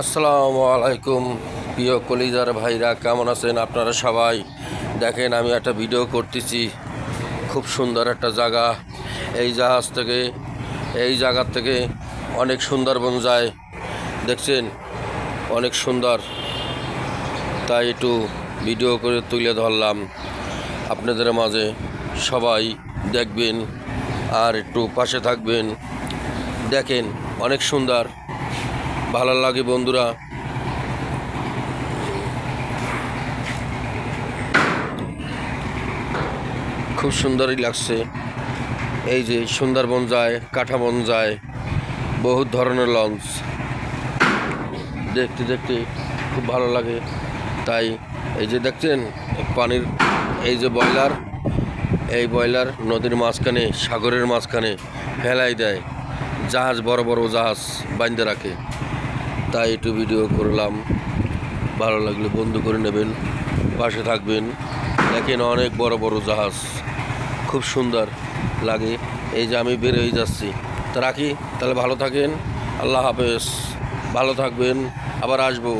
আসসালামু আলাইকুম প্রিয় কলিজার ভাইরা, কেমন আছেন আপনারা সবাই? দেখেন, আমি একটা ভিডিও করতেছি। খুব সুন্দর একটা জায়গা। এই জায়গার থেকে অনেক সুন্দরবন যায়, দেখছেন, অনেক সুন্দর। তাই একটু ভিডিও করে তুলে ধরলাম আপনাদের মাঝে। সবাই দেখবেন আর একটু পাশে থাকবেন। দেখেন, অনেক সুন্দর, ভালো লাগে বন্ধুরা। খুব সুন্দরই লাগছে। এই যে সুন্দরবন যায়, কাঁঠাবন যায়, বহুত ধরনের লঞ্চ। দেখতে দেখতে খুব ভালো লাগে। তাই এই যে দেখছেন পানির, এই যে এই বয়লার নদীর মাঝখানে, সাগরের মাঝখানে ফেলাই দেয় জাহাজ, বড় বড় জাহাজ বাইন্ধে রাখে। তাই একটু ভিডিও করলাম। ভালো লাগলে বন্ধু করে নেবেন, পাশে থাকবেন। দেখেন, অনেক বড় বড় জাহাজ, খুব সুন্দর লাগে। এই যে আমি বের হয়ে যাচ্ছি, তা রাখি তাহলে। ভালো থাকেন, আল্লাহ হাফেজ, ভালো থাকবেন, আবার আসবো।